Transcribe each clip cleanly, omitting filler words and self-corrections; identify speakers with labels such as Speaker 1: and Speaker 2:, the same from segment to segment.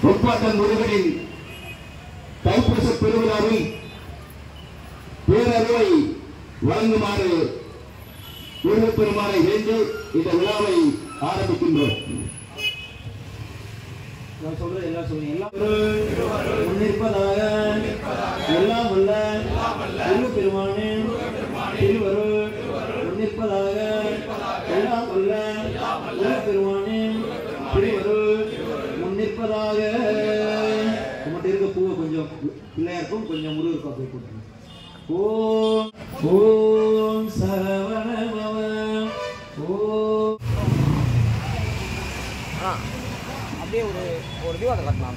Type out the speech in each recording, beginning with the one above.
Speaker 1: முப்பாட்டன் முருகனின் தைப்பூச பெருவிழாவில் பேரருவை வழங்குமாறு முருகப்பெருமானை வேண்டி இந்த விழாவை ஆரம்பிக்கின்றோம்.
Speaker 2: முன்னிற்பதாக எல்லாம் உள்ள பெருமானே திருவருள் முன்னிற்பதாக எல்லாம் உள்ள பெருமானே திருவருள் முன்னிற்பதாக உங்கள்கிட்ட இருக்க பூவை கொஞ்சம் பிள்ளையாருக்கும் கொஞ்சம் முருகருக்கும் போய் கொடுத்துருங்க. ஓம் ஓம் சரவணபவ ஓம்
Speaker 3: அப்படியே ஒரு தீபாவளி கட்டலாம்.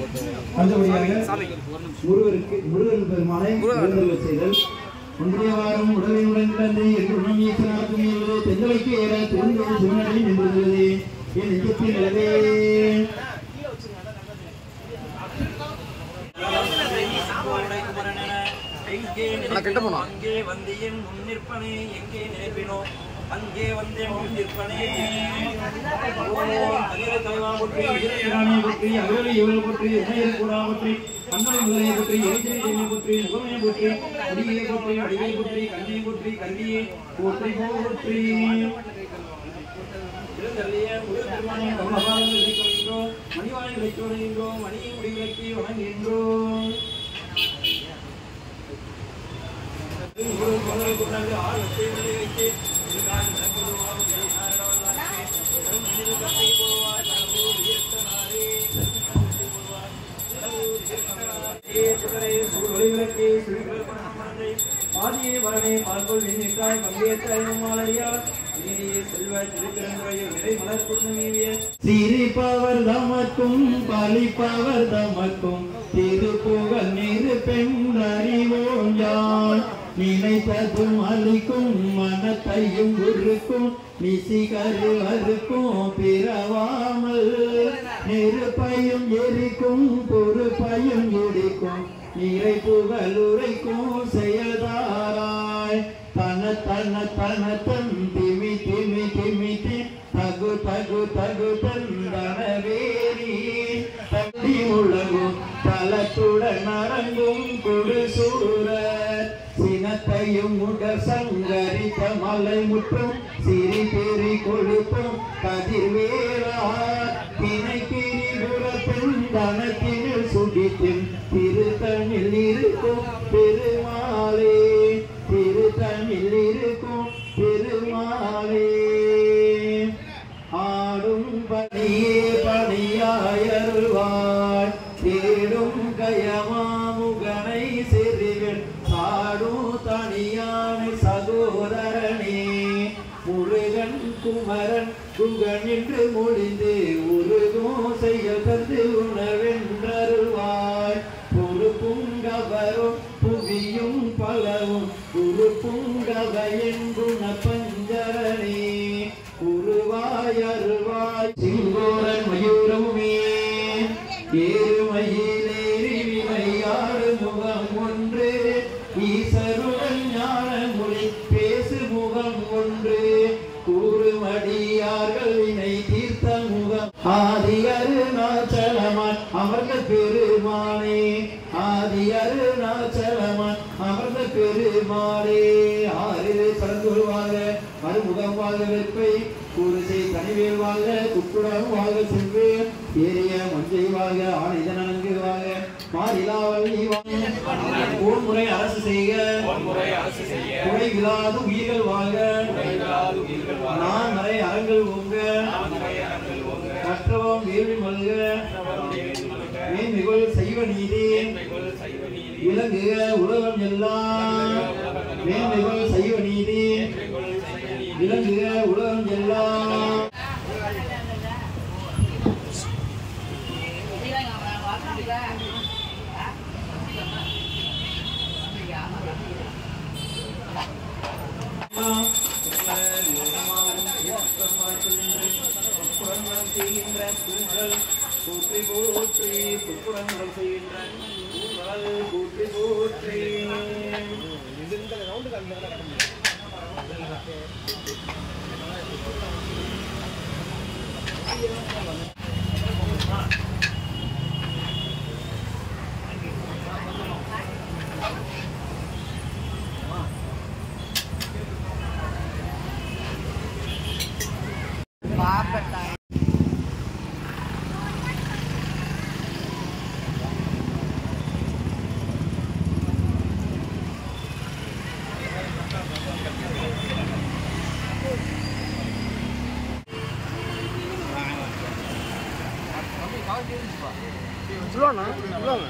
Speaker 2: முருகன் பெருமானை செய்தல் ஒன்றியவாரும் உடலை உடன்கலந்து என்று உணம் ஈசனாக்கும் என்பது தெங்கலைக்கு ஏற திருந்தது சிவனடி நின்றுள்ளது என் நெஞ்சத்தில் நிலவே.
Speaker 3: அங்கே வந்தியன் முன்னிற்பனே எங்கே நேர்வினோ அங்கே வந்தே முன்னிற்பனே
Speaker 2: பற்றி அகலை இவள் பற்றி இணையல் கூட பற்றி அண்ணனை முதலையை பற்றி எரிச்சலை பற்றி முகமையை பற்றி அடிகளை பற்றி அடிகளை பற்றி கண்ணியை பற்றி கல்வியை போற்றி போற்றி மணிவாய் விளைச்சோடுகின்றோம் மணியை முடிவிலக்கி வணங்குகின்றோம். ஆதியே வரனே பால்கொள் நின்றாய் பங்கேற்றாய் நம்மாலடியார் நீதியே செல்வ திருப்பெருந்துறையில் நிறை மலர் குற்றமேவிய சிரிப்பவர் தமக்கும் பலிப்பவர் தமக்கும் திருப்புகழ் நீரு பெண் அறிவோம் யான் நினைத்ததும் அளிக்கும் மனத்தையும் குருக்கும் நிசிகரு அறுக்கும் பிறவாமல் நெருப்பையும் எரிக்கும் பொறுப்பையும் எரிக்கும் நீரை புகழ் உரைக்கும் செயல்தாராய் தன தன தன தன் திமி திமி திமி தகு தகு தகு தந்தனவேரி தந்தி முழங்கும் தலத்துடன் அரங்கும் கொடு சூர சினத்தையும் உடற் சங்கரித்த மலை முற்றும் சிறி பெரி கொழுப்பும் கதிர்வேரா தினைக்கிரி புறத்தின் தனத்தினில் சுடித்தின் திருத்தணில் இருக்கும் பெருமாளே திருத்தணில் இருக்கும் பெருமாளே ஆடும் பணியே பணியாயருள்வாய் தேடும் கயமாமுகனை செறிவில் சாடும் தனியானை சகோதரனே முருகன் குமரன் குகன் என்று மொழிந்து உருகும் செய்ய கருது உணவென்றருள்வாய் பொறுப்புங்கவரும் புவியும் பலவும் உறுப்புங்கவையின் குண பஞ்சரணே உருவாய் அருள்வாய் சிங்கோரன் மயூரமுமே ஏறுமயிலேறி விளையாடு முகம் ஒன்று ஈசருடன் ஞான மொழி பேசு முகம் ஒன்று கூறுமடியார்கள் வினை தீர்த்த முகம் ஆதி அருணாச்சலமான் அமர்ந்த பெருமானே ஆதி அருணாச்சலமான் அமர்ந்த பெருமானே ஆறு பரந்துருவாக மறுமுகம் வாழ்க வெப்பை கூறுசை தனிவேல் வாழ்க குக்குடம் வாழ்க செவ்வே ஏரிய மஞ்சை வாழ்க ஆணைத நன்கு வாழ்க மாறிலாவல்லி ஓர் முறை அரசு செய்க குறை விழாது உயிர்கள் வாழ்க நான் மறை அறங்கள் ஓங்க கற்றவம் வேள்வி மல்க மேன்மிகழ் செய்வ நீதி விளங்குக உலகம் எல்லாம் மேன்மிகழ் செய்வ நீதி விளங்குக உலகம் எல்லாம் போற்றி போற்றி துப்புரங்கள் செய்கின்ற போற்றி போற்றி
Speaker 4: சொல்லுவாண்ணா சொல்லுவாங்க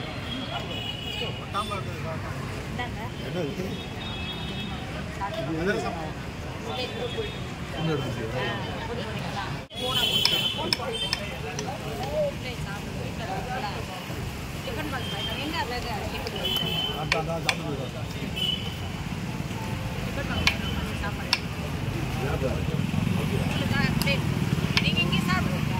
Speaker 5: நீங்க இங்கே சாப்பிடுங்க.